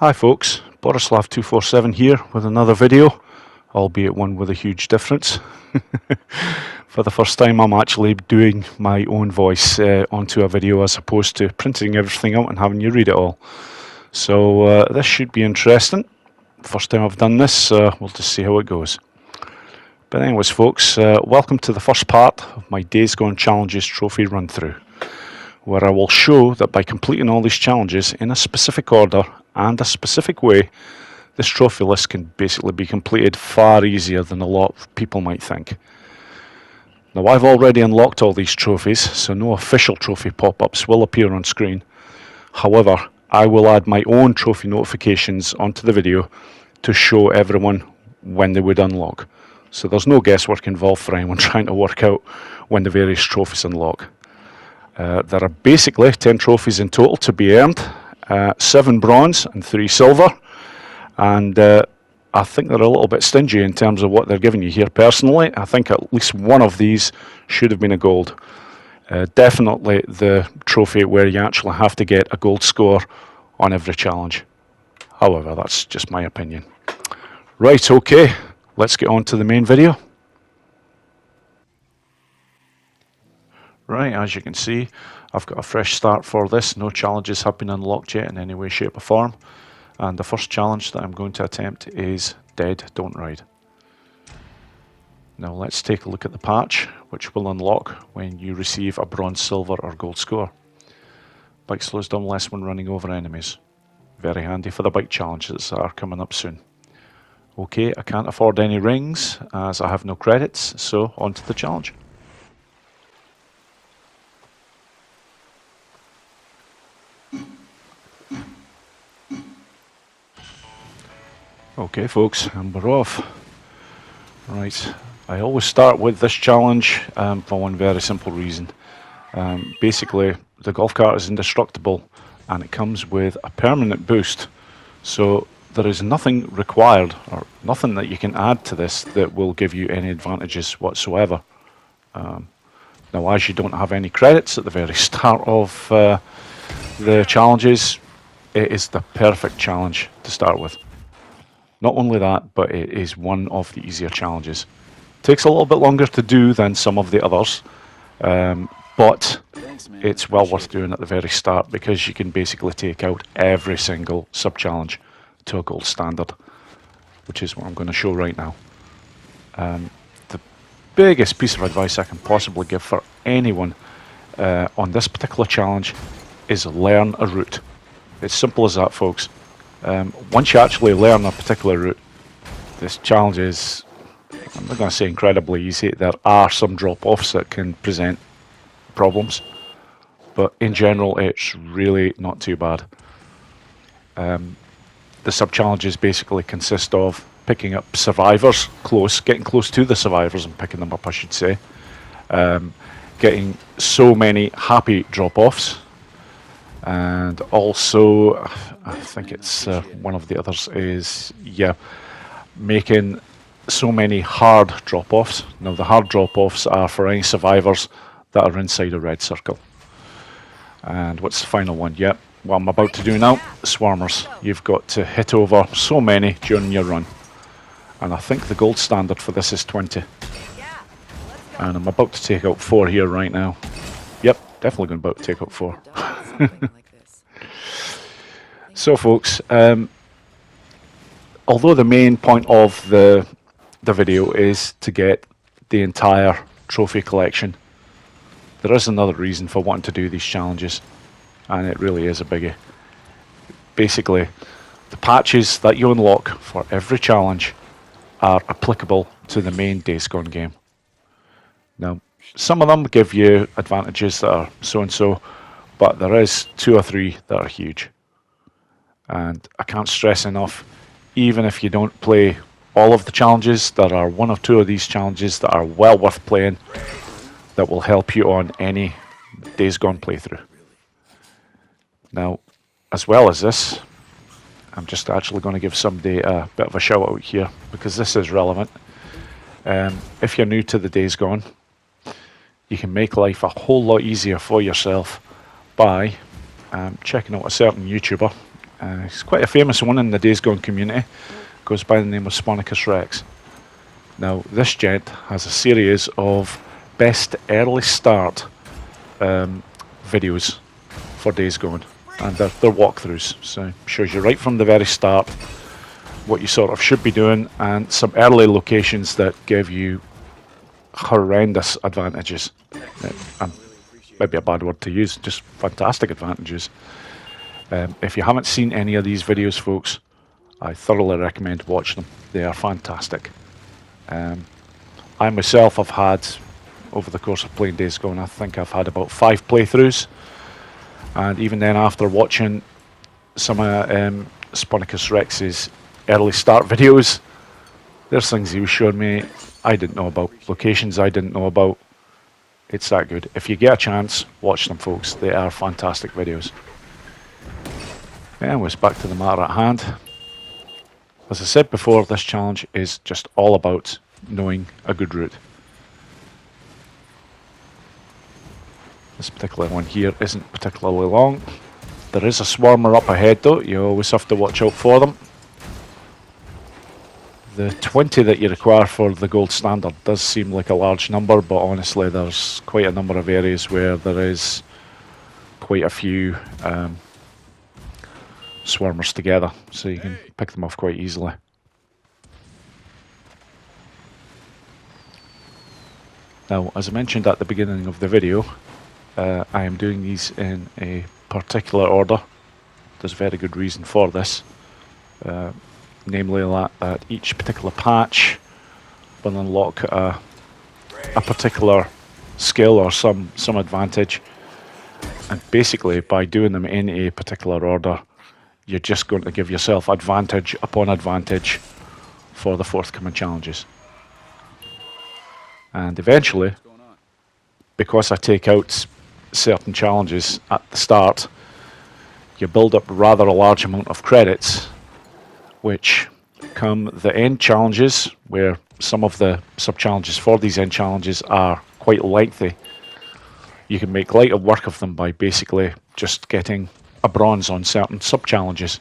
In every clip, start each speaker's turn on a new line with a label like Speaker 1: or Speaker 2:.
Speaker 1: Hi folks, Borislav247 here with another video, albeit one with a huge difference. For the first time I'm actually doing my own voice onto a video as opposed to printing everything out and having you read it all. So this should be interesting. First time I've done this, we'll just see how it goes. But anyways folks, welcome to the first part of my Days Gone Challenges trophy run through, where I will show that by completing all these challenges in a specific order and a specific way, this trophy list can basically be completed far easier than a lot of people might think. Now I've already unlocked all these trophies, so no official trophy pop-ups will appear on screen. However, I will add my own trophy notifications onto the video to show everyone when they would unlock. So there's no guesswork involved for anyone trying to work out when the various trophies unlock. There are basically 10 trophies in total to be earned, 7 bronze and 3 silver, and I think they're a little bit stingy in terms of what they're giving you here. Personally, I think at least one of these should have been a gold. Definitely the trophy where you actually have to get a gold score on every challenge. However, that's just my opinion. Right, okay, let's get on to the main video. Right, as you can see, I've got a fresh start for this. No challenges have been unlocked yet in any way, shape or form. And the first challenge that I'm going to attempt is Dead Don't Ride. Now let's take a look at the patch, which will unlock when you receive a bronze, silver or gold score. Bike slows down less when running over enemies. Very handy for the bike challenges that are coming up soon. Okay, I can't afford any rings as I have no credits, so on to the challenge. Okay folks, and we're off. Right, I always start with this challenge for one very simple reason. Basically, the golf cart is indestructible and it comes with a permanent boost. So there is nothing required or nothing that you can add to this that will give you any advantages whatsoever. Now as you don't have any credits at the very start of the challenges, it is the perfect challenge to start with. Not only that, but it is one of the easier challenges. Takes a little bit longer to do than some of the others, but it's well worth doing at the very start because you can basically take out every single sub-challenge to a gold standard, which is what I'm going to show right now. The biggest piece of advice I can possibly give for anyone on this particular challenge is learn a route. It's simple as that, folks. Once you actually learn a particular route, this challenge is, I'm not going to say incredibly easy. There are some drop-offs that can present problems, but in general it's really not too bad. The sub-challenges basically consist of picking up survivors, getting close to the survivors and picking them up, I should say. Getting so many happy drop-offs. And also, I think it's one of the others is, yeah, making so many hard drop-offs. Now the hard drop-offs are for any survivors that are inside a red circle. And what's the final one? Yep, what I'm about to do now, swarmers. You've got to hit over so many during your run. And I think the gold standard for this is 20. And I'm about to take out 4 here right now. Yep, definitely about to take out 4. So folks, although the main point of the video is to get the entire trophy collection, there is another reason for wanting to do these challenges, and it really is a biggie. Basically, the patches that you unlock for every challenge are applicable to the main Days Gone game. Now, some of them give you advantages that are so-and-so, but there is 2 or 3 that are huge. And I can't stress enough, even if you don't play all of the challenges, there are 1 or 2 of these challenges that are well worth playing that will help you on any Days Gone playthrough. Now, as well as this, I'm just actually going to give somebody a bit of a shout out here because this is relevant. If you're new to the Days Gone, you can make life a whole lot easier for yourself by checking out a certain YouTuber. He's quite a famous one in the Days Gone community. Goes by the name of Sponicus Rex. Now, this gent has a series of best early start videos for Days Gone, and they're walkthroughs, so shows you right from the very start what you sort of should be doing, and some early locations that give you horrendous advantages. And maybe a bad word to use, just fantastic advantages. If you haven't seen any of these videos, folks, I thoroughly recommend watching them. They are fantastic. I myself have had, over the course of playing Days Gone, I think I've had about 5 playthroughs, and even then, after watching some of Sponicus Rex's early start videos, there's things he was showing me I didn't know about, locations I didn't know about. It's that good. If you get a chance, watch them, folks. They are fantastic videos. Anyways, back to the matter at hand. As I said before, this challenge is just all about knowing a good route. This particular one here isn't particularly long. There is a swarmer up ahead though, you always have to watch out for them. The 20 that you require for the gold standard does seem like a large number, but honestly there's quite a number of areas where there is quite a few swarmers together, so you can pick them off quite easily. Now, as I mentioned at the beginning of the video, I am doing these in a particular order. There's very good reason for this. Namely that each particular patch will unlock a particular skill or some advantage, and basically by doing them in a particular order, you're just going to give yourself advantage upon advantage for the forthcoming challenges. And eventually, because I take out certain challenges at the start, you build up rather a large amount of credits, which come the end challenges, where some of the sub-challenges for these end challenges are quite lengthy. You can make light of work of them by basically just getting a bronze on certain sub-challenges.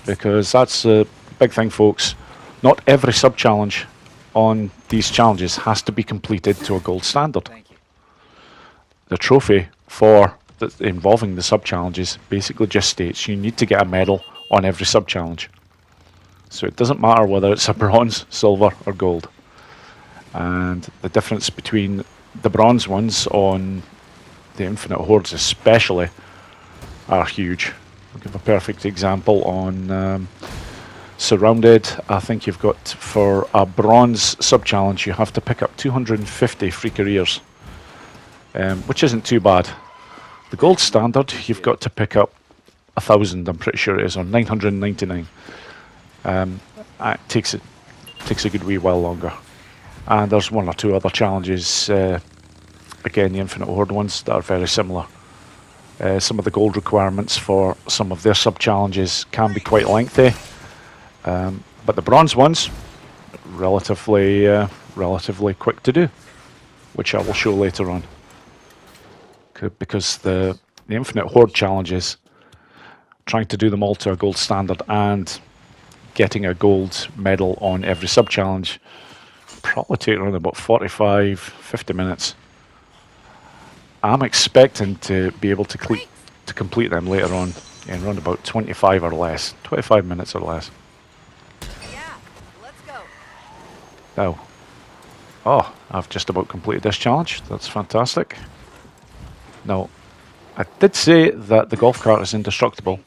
Speaker 1: Because that's a big thing, folks. Not every sub-challenge on these challenges has to be completed to a gold standard. The trophy for involving the sub-challenges basically just states you need to get a medal on every sub-challenge. So it doesn't matter whether it's a bronze, silver or gold. And the difference between the bronze ones on the Infinite Hordes especially are huge. I'll give a perfect example on Surrounded. I think you've got, for a bronze sub-challenge, you have to pick up 250 free careers, which isn't too bad. The gold standard, you've got to pick up 1,000, I'm pretty sure it is, or 999. It takes a good wee while longer. And there's one or two other challenges, again the Infinite Horde ones, that are very similar. Some of the gold requirements for some of their sub-challenges can be quite lengthy, but the bronze ones, relatively quick to do, which I will show later on. Because the Infinite Horde challenges, trying to do them all to a gold standard and getting a gold medal on every sub-challenge probably take around about 45-50 minutes. I'm expecting to be able to complete them later on in around about 25 or less, 25 minutes or less.
Speaker 2: Yeah, let's go.
Speaker 1: Now, oh, I've just about completed this challenge. That's fantastic. Now, I did say that the golf cart is indestructible.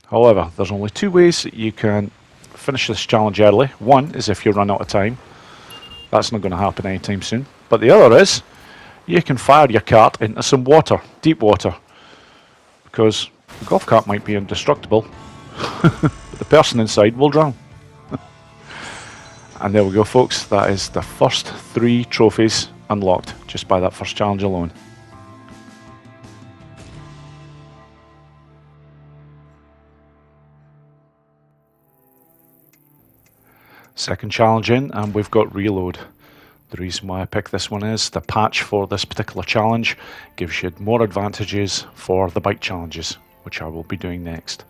Speaker 1: However, there's only 2 ways that you can finish this challenge early. One is if you run out of time. That's not going to happen anytime soon. But the other is, you can fire your cart into some water, deep water. Because the golf cart might be indestructible, but the person inside will drown. And there we go, folks. That is the first 3 trophies unlocked just by that first challenge alone. Second challenge in, and we've got Reload. The reason why I picked this one is the patch for this particular challenge gives you more advantages for the bike challenges, which I will be doing next.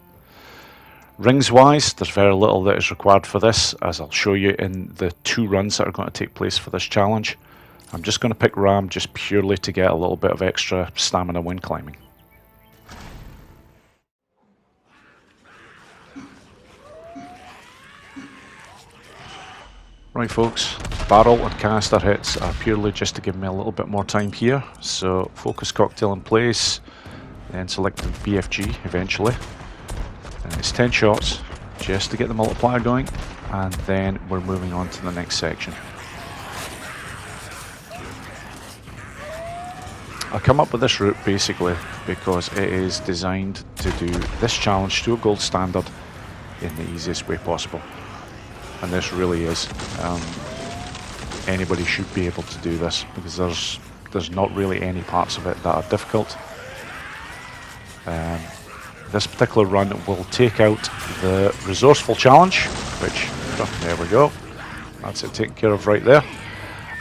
Speaker 1: Rings wise, there's very little that is required for this, as I'll show you in the 2 runs that are going to take place for this challenge. I'm just going to pick Ram just purely to get a little bit of extra stamina when climbing. Right folks, barrel and canister hits are purely just to give me a little bit more time here. So focus cocktail in place, then select the BFG eventually. And it's 10 shots just to get the multiplier going, and then we're moving on to the next section. I come up with this route basically because it is designed to do this challenge to a gold standard in the easiest way possible. And this really is. Anybody should be able to do this because there's not really any parts of it that are difficult. This particular run will take out the resourceful challenge, which, there we go, that's it taken care of right there.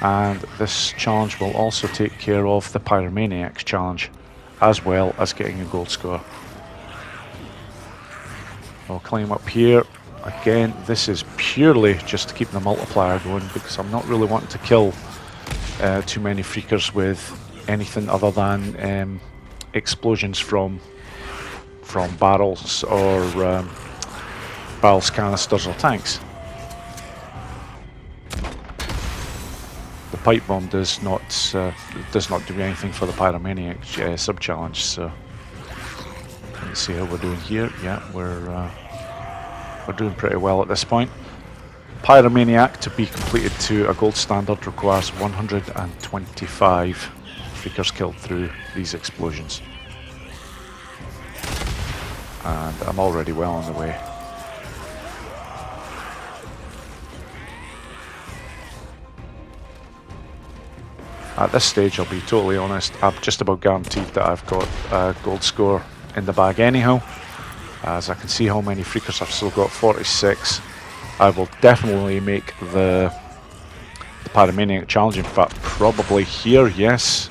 Speaker 1: And this challenge will also take care of the Pyromaniacs challenge, as well as getting a gold score. I'll climb up here. Again, this is purely just to keep the multiplier going because I'm not really wanting to kill too many freakers with anything other than explosions from barrels or barrels, canisters or tanks. The pipe bomb does not do anything for the Pyromaniac sub-challenge, so let's see how we're doing here. Yeah, we're doing pretty well at this point. Pyromaniac, to be completed to a gold standard, requires 125 freakers killed through these explosions. And I'm already well on the way. At this stage, I'll be totally honest, I'm just about guaranteed that I've got a gold score in the bag anyhow. As I can see how many freakers I've still got, 46. I will definitely make the Pyromaniac challenge, in fact probably here, yes.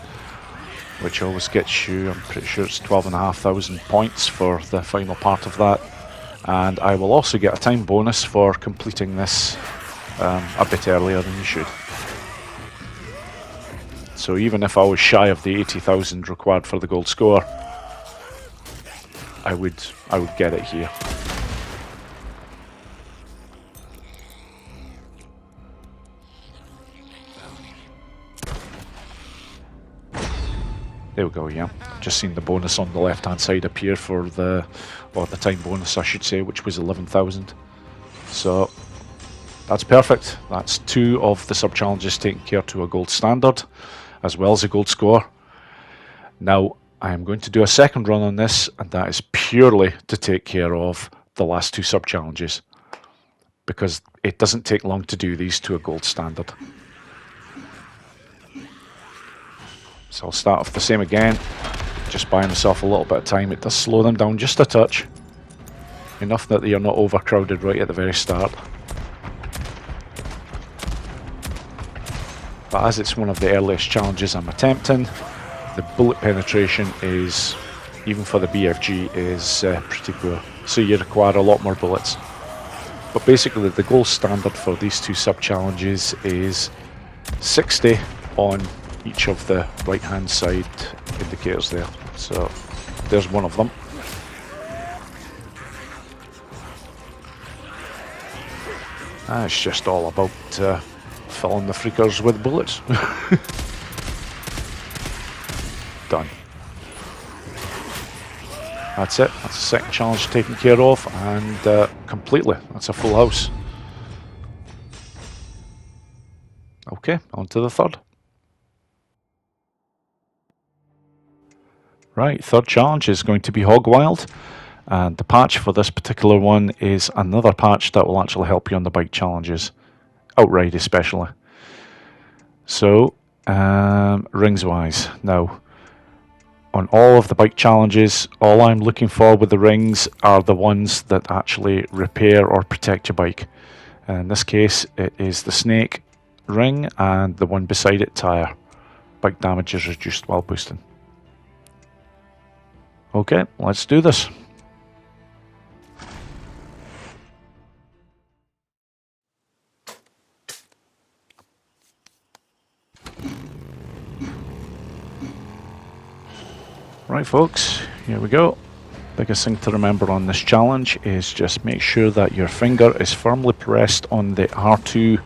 Speaker 1: Which always gets you, I'm pretty sure it's 12,500 points for the final part of that. And I will also get a time bonus for completing this a bit earlier than you should. So even if I was shy of the 80,000 required for the gold score, I would get it here. There we go, yeah. Just seen the bonus on the left hand side appear for the time bonus I should say, which was 11,000. So that's perfect. That's 2 of the sub challenges taken care to a gold standard, as well as a gold score. Now I am going to do a second run on this, and that is purely to take care of the last 2 sub challenges, because it doesn't take long to do these to a gold standard. So I'll start off the same again, just buying myself a little bit of time. It does slow them down just a touch, enough that you're not overcrowded right at the very start. But as it's one of the earliest challenges I'm attempting, the bullet penetration is, even for the BFG, is pretty poor. So you require a lot more bullets. But basically the gold standard for these 2 sub-challenges is 60 on each of the right hand side indicators there. So there's one of them. It's just all about filling the freakers with bullets. Done. That's it. That's the second challenge taken care of, and completely. That's a full house. Okay, on to the third. Right, third challenge is going to be Hog Wild, and the patch for this particular one is another patch that will actually help you on the bike challenges, Outride especially. So, rings wise, now on all of the bike challenges, all I'm looking for with the rings are the ones that actually repair or protect your bike. In this case, it is the snake ring and the one beside it, tire. Bike damage is reduced while boosting. Okay, let's do this. Right folks, here we go. Biggest thing to remember on this challenge is just make sure that your finger is firmly pressed on the R2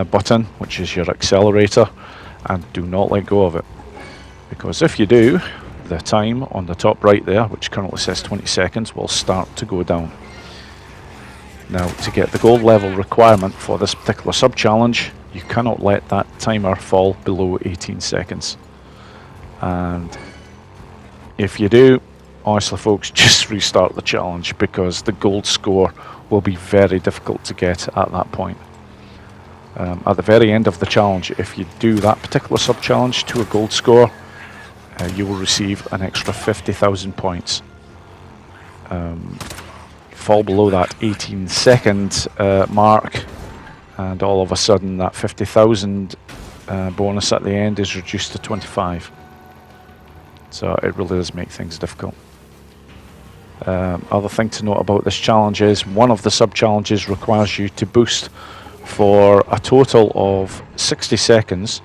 Speaker 1: button, which is your accelerator, and do not let go of it. Because if you do, the time on the top right there, which currently says 20 seconds, will start to go down. Now, to get the gold level requirement for this particular sub-challenge, you cannot let that timer fall below 18 seconds. And if you do, honestly folks, just restart the challenge, because the gold score will be very difficult to get at that point. At the very end of the challenge, if you do that particular sub-challenge to a gold score, you will receive an extra 50,000 points. Fall below that 18-second mark, and all of a sudden that 50,000 bonus at the end is reduced to 25. So it really does make things difficult. Other thing to note about this challenge is one of the sub-challenges requires you to boost for a total of 60 seconds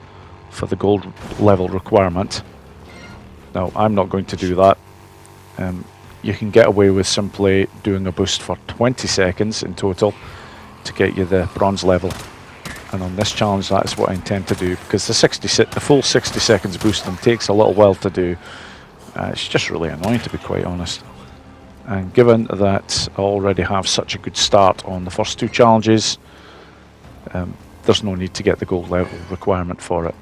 Speaker 1: for the gold level requirement. Now, I'm not going to do that. You can get away with simply doing a boost for 20 seconds in total to get you the bronze level. And on this challenge, that is what I intend to do, because the full 60 seconds boosting takes a little while to do. It's just really annoying, to be quite honest. And given that I already have such a good start on the first two challenges, there's no need to get the gold level requirement for it.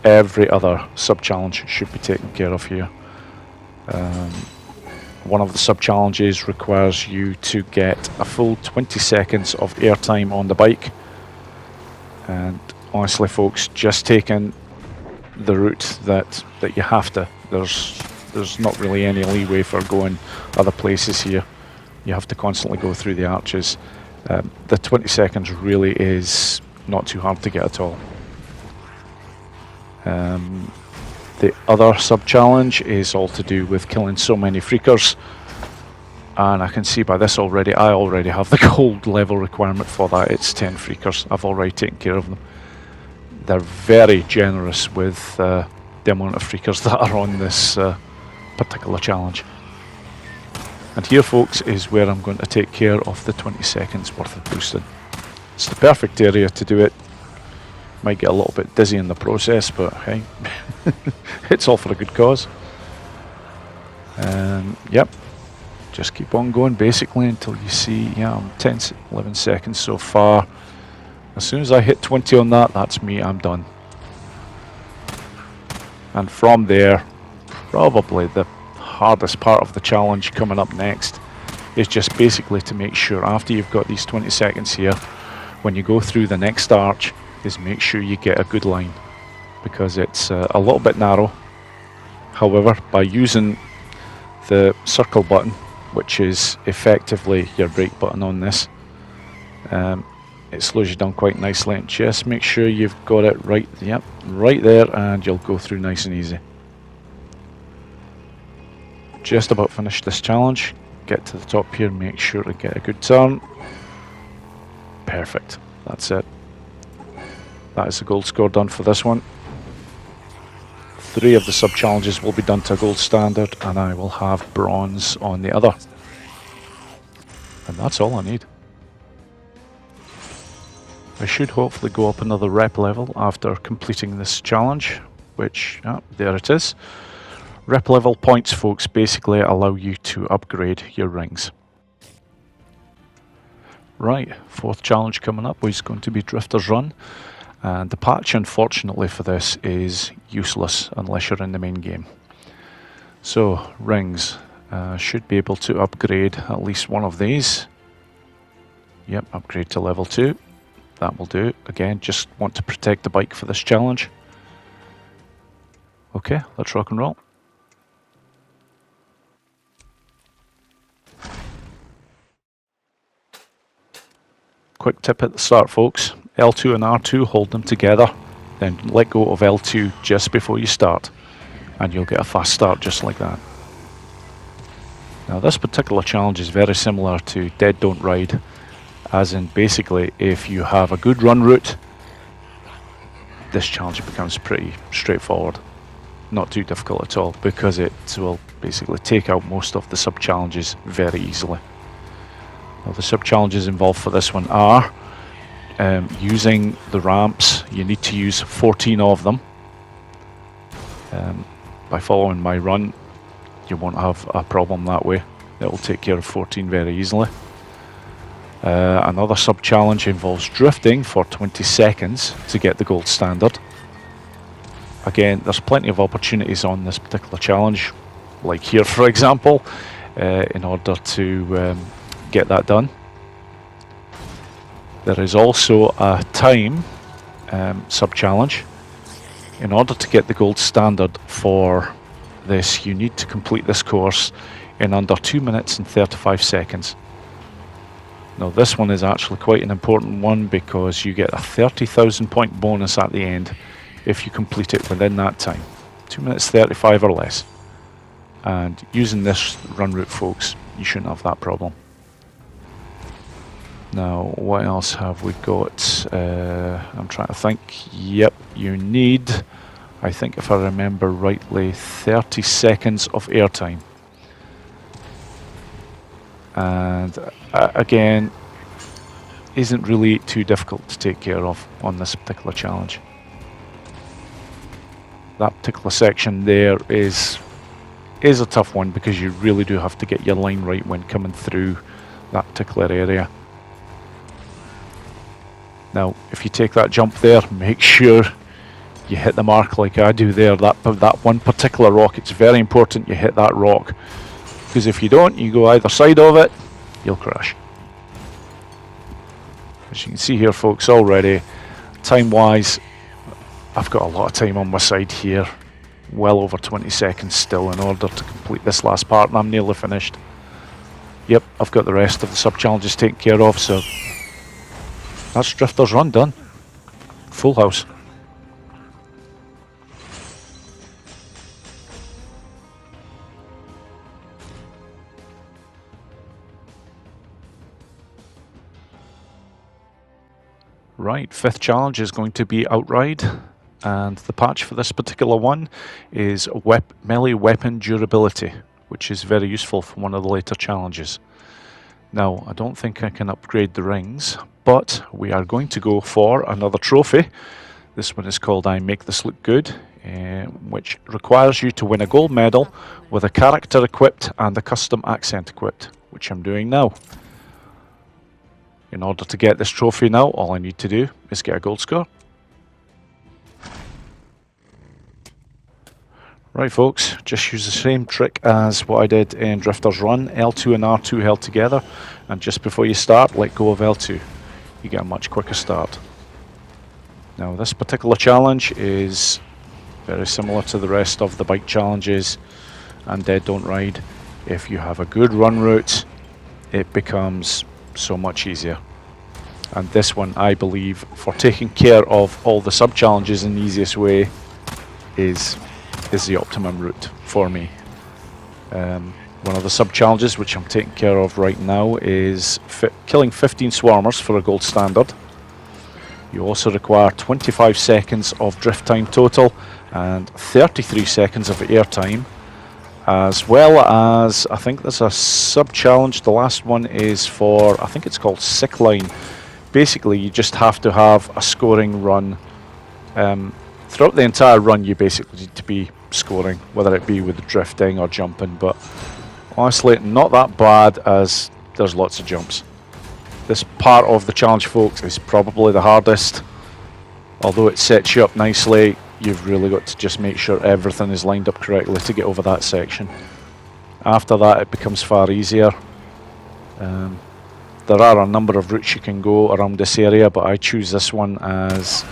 Speaker 1: Every other sub-challenge should be taken care of here. One of the sub-challenges requires you to get a full 20 seconds of airtime on the bike. And honestly folks, just taking the route that you have to, there's not really any leeway for going other places here. You have to constantly go through the arches. The 20 seconds really is not too hard to get at all. The other sub-challenge is all to do with killing so many freakers, and I can see by this already, I already have the gold level requirement for that. It's 10 freakers. I've already taken care of them. They're very generous with the amount of freakers that are on this particular challenge. And here folks is where I'm going to take care of the 20 seconds worth of boosting. It's the perfect area to do it. Might get a little bit dizzy in the process, but hey, it's all for a good cause. Yep, just keep on going basically until you see, yeah, I'm 11 seconds so far. As soon as I hit 20 on that, that's me, I'm done. And from there, probably the hardest part of the challenge coming up next is just basically to make sure after you've got these 20 seconds here, when you go through the next arch, is make sure you get a good line, because it's a little bit narrow. However, by using the circle button, which is effectively your brake button on this, it slows you down quite nicely, and just make sure you've got it right, yep, right there, and you'll go through nice and easy. Just about finished this challenge. Get to the top here, make sure to get a good turn. Perfect, that's it. That is the gold score done for this one. 3 of the sub-challenges will be done to a gold standard, and I will have bronze on the other. And that's all I need. I should hopefully go up another rep level after completing this challenge, which, there it is. Rep level points, folks, basically allow you to upgrade your rings. Right, 4th challenge coming up is going to be Drifter's Run. And the patch, unfortunately for this, is useless unless you're in the main game. So, rings. Should be able to upgrade at least one of these. Yep, upgrade to level 2. That will do. Again, just want to protect the bike for this challenge. Okay, let's rock and roll. Quick tip at the start, folks. L2 and R2, hold them together, then let go of L2 just before you start, and you'll get a fast start just like that. Now this particular challenge is very similar to Dead Don't Ride, as in basically if you have a good run route, this challenge becomes pretty straightforward. not too difficult at all, because it will basically take out most of the sub-challenges very easily. Now, the sub-challenges involved for this one are using the ramps. You need to use 14 of them. By following my run, you won't have a problem that way. It will take care of 14 very easily. Another sub-challenge involves drifting for 20 seconds to get the gold standard. Again, there's plenty of opportunities on this particular challenge, like here for example, in order to get that done. There is also a time sub-challenge. In order to get the gold standard for this, you need to complete this course in under 2 minutes and 35 seconds. Now, this one is actually quite an important one because you get a 30,000 point bonus at the end if you complete it within that time. 2 minutes 35 or less. And using this run route, folks, you shouldn't have that problem. Now, what else have we got? I'm trying to think. Yep, you need, I think if I remember rightly, 30 seconds of airtime. And again, isn't really too difficult to take care of on this particular challenge. That particular section there is a tough one because you really do have to get your line right when coming through that particular area. Now, if you take that jump there, make sure you hit the mark like I do there. That one particular rock, it's very important you hit that rock, because if you don't, you go either side of it, you'll crash. As you can see here, folks, already, time-wise, I've got a lot of time on my side here. Well over 20 seconds still in order to complete this last part, and I'm nearly finished. Yep, I've got the rest of the sub-challenges taken care of, so that's Drifter's Run done. Full house. Right, fifth challenge is going to be Outride, and the patch for this particular one is melee weapon durability, which is very useful for one of the later challenges. Now, I don't think I can upgrade the rings, but we are going to go for another trophy. This one is called I Make This Look Good, which requires you to win a gold medal with a character equipped and a custom accent equipped, which I'm doing now. In order to get this trophy now, all I need to do is get a gold score. Right, folks, just use the same trick as what I did in Drifter's Run. L2 and R2 held together, and just before you start, let go of L2. You get a much quicker start. Now, this particular challenge is very similar to the rest of the bike challenges and Dead Don't Ride. If you have a good run route, it becomes so much easier. And this one, I believe, for taking care of all the sub-challenges in the easiest way, is the optimum route for me. One of the sub-challenges which I'm taking care of right now is killing 15 swarmers for a gold standard. You also require 25 seconds of drift time total and 33 seconds of air time, as well as, I think there's a sub-challenge. The last one is for, I think it's called Sick Line. Basically, you just have to have a scoring run. Throughout the entire run, you basically need to be scoring, whether it be with drifting or jumping, but honestly, not that bad as there's lots of jumps. This part of the challenge, folks, is probably the hardest. Although it sets you up nicely, you've really got to just make sure everything is lined up correctly to get over that section. After that, it becomes far easier. There are a number of routes you can go around this area, but I choose this one as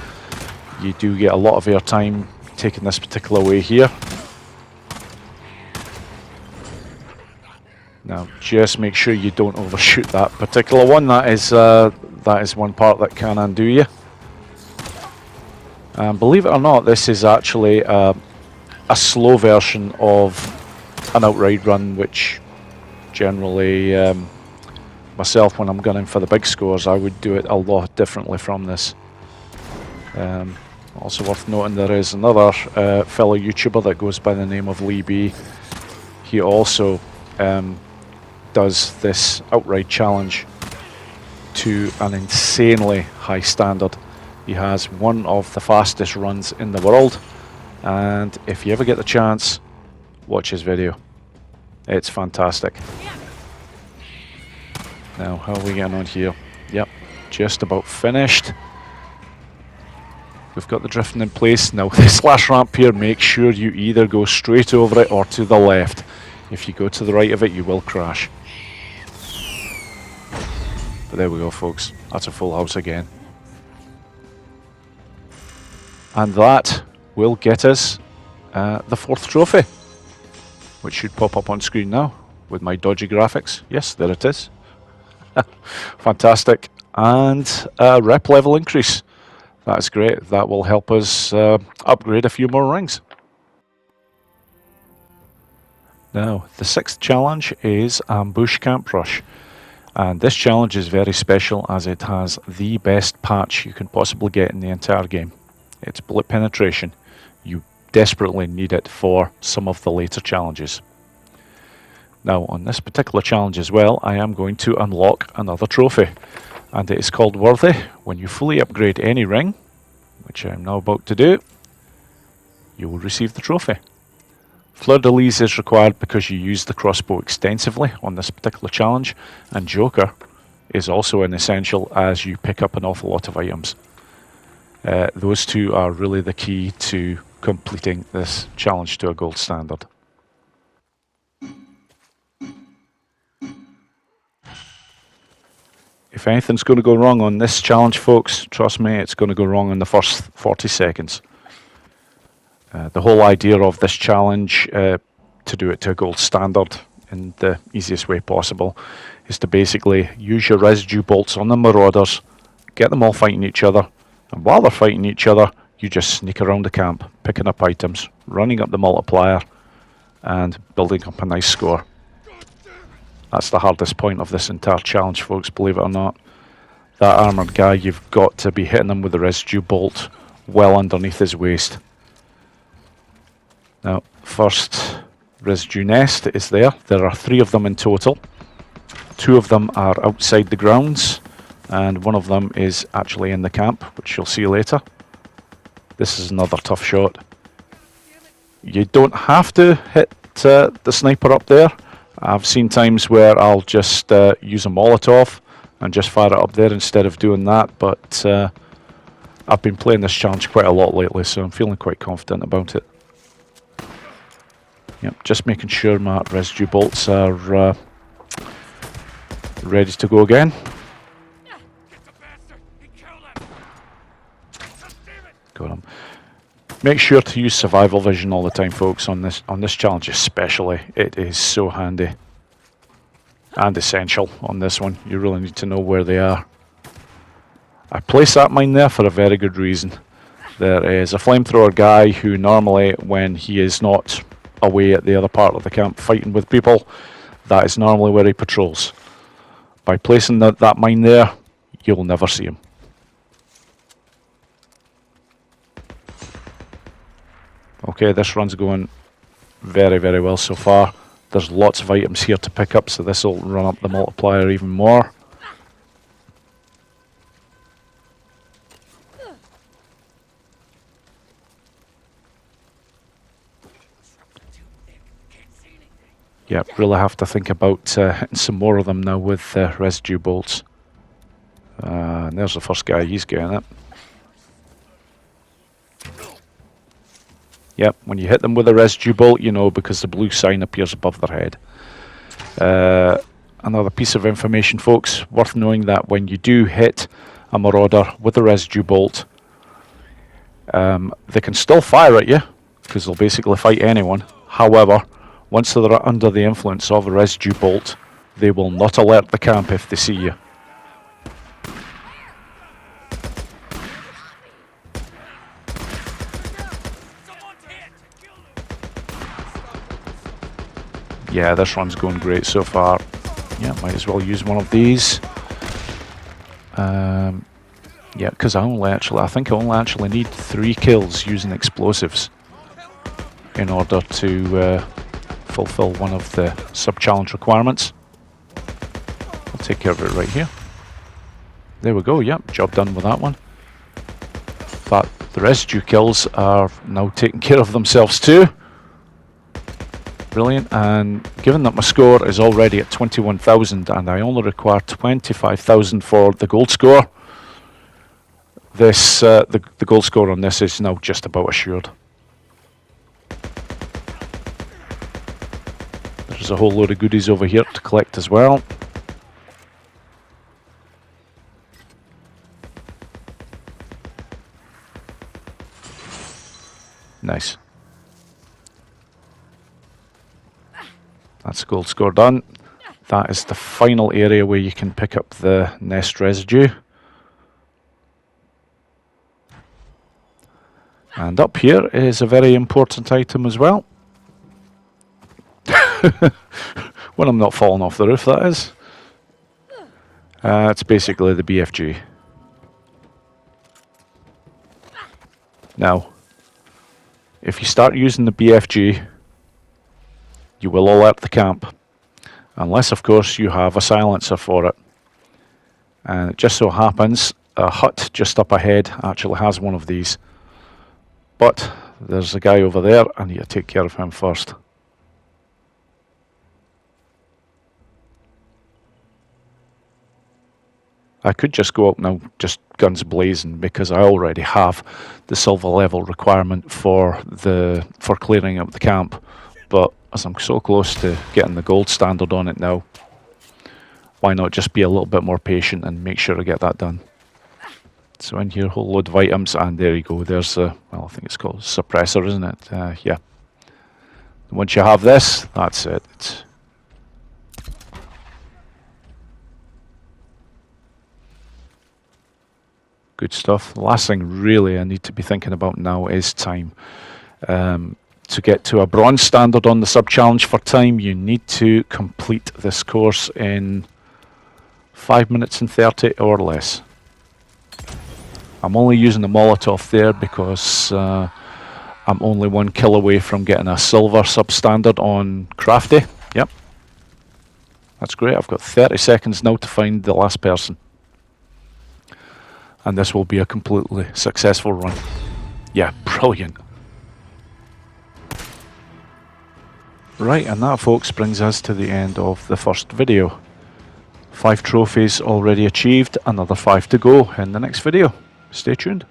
Speaker 1: you do get a lot of air time taking this particular way here. Now, just make sure you don't overshoot that particular one. That is one part that can undo you. And believe it or not, this is actually a slow version of an Outride run, which generally myself, when I'm gunning for the big scores, I would do it a lot differently from this. Also worth noting, there is another fellow YouTuber that goes by the name of Lee B. He also does this Outride challenge to an insanely high standard. He has one of the fastest runs in the world, and if you ever get the chance, watch his video. It's fantastic. Now, how are we getting on here? Yep, just about finished. We've got the drifting in place. Now, this last ramp here, make sure you either go straight over it or to the left. If you go to the right of it, you will crash. But there we go, folks. That's a full house again. And that will get us the 4th trophy, which should pop up on screen now with my dodgy graphics. Yes, there it is. Fantastic. And a rep level increase. That's great. That will help us upgrade a few more rings. Now, the 6th challenge is Ambush Camp Rush. And this challenge is very special as it has the best patch you can possibly get in the entire game. It's bullet penetration. You desperately need it for some of the later challenges. Now, on this particular challenge as well, I am going to unlock another trophy. And it is called Worthy. When you fully upgrade any ring, which I am now about to do, you will receive the trophy. Fleur-de-lis is required because you use the crossbow extensively on this particular challenge, and Joker is also an essential as you pick up an awful lot of items. Those two are really the key to completing this challenge to a gold standard. If anything's going to go wrong on this challenge, folks, trust me, it's going to go wrong in the first 40 seconds. The whole idea of this challenge, to do it to a gold standard in the easiest way possible, is to basically use your residue bolts on the marauders, get them all fighting each other, and while they're fighting each other, you just sneak around the camp, picking up items, running up the multiplier, and building up a nice score. That's the hardest point of this entire challenge, folks, believe it or not. That armoured guy, you've got to be hitting him with the residue bolt well underneath his waist. Now, first residue nest is there. There are 3 of them in total. 2 of them are outside the grounds, and 1 of them is actually in the camp, which you'll see later. This is another tough shot. You don't have to hit the sniper up there. I've seen times where I'll just use a Molotov and just fire it up there instead of doing that, but I've been playing this challenge quite a lot lately, so I'm feeling quite confident about it. Yep, just making sure my residue bolts are ready to go again. Got him. Make sure to use survival vision all the time, folks, on this challenge especially. It is so handy and essential on this one. You really need to know where they are. I placed that mine there for a very good reason. There is a flamethrower guy who normally, when he is not away at the other part of the camp fighting with people, that is normally where he patrols. By placing that mine there, you'll never see him. Okay, this run's going very, very well so far. There's lots of items here to pick up, so this will run up the multiplier even more. Yep, really have to think about hitting some more of them now with residue bolts. And there's the first guy, he's getting it. Yep, when you hit them with a residue bolt, you know, because the blue sign appears above their head. Another piece of information, folks, worth knowing, that when you do hit a marauder with a residue bolt, they can still fire at you, because they'll basically fight anyone. However, once they're under the influence of a residue bolt, they will not alert the camp if they see you. Yeah, this run's going great so far. Yeah, might as well use one of these. Yeah, because I think I only actually need 3 kills using explosives in order to fulfill one of the sub-challenge requirements. I'll take care of it right here. There we go, yep, job done with that one. But the residue kills are now taking care of themselves too. Brilliant, and given that my score is already at 21,000 and I only require 25,000 for the gold score, this the gold score on this is now just about assured. There's a whole load of goodies over here to collect as well. Nice. That's gold score done. That is the final area where you can pick up the nest residue. And up here is a very important item as well. When I'm not falling off the roof, that is. It's basically the BFG. Now, if you start using the BFG, you will alert the camp, unless of course you have a silencer for it. And it just so happens a hut just up ahead actually has one of these. But there's a guy over there, I need to take care of him first. I could just go up now, just guns blazing, because I already have the silver level requirement for clearing up the camp. But as I'm so close to getting the gold standard on it now, why not just be a little bit more patient and make sure I get that done. So in here, a whole load of items, and there you go. There's a, well, I think it's called suppressor, isn't it? Yeah. Once you have this, that's it. Good stuff. The last thing really I need to be thinking about now is time. To get to a bronze standard on the sub-challenge for time, you need to complete this course in 5 minutes and 30 or less. I'm only using the Molotov there because I'm only 1 kill away from getting a silver substandard on Crafty. Yep. That's great. I've got 30 seconds now to find the last person. And this will be a completely successful run. Yeah, brilliant. Right, and that, folks, brings us to the end of the first video. 5 trophies already achieved, another 5 to go in the next video. Stay tuned.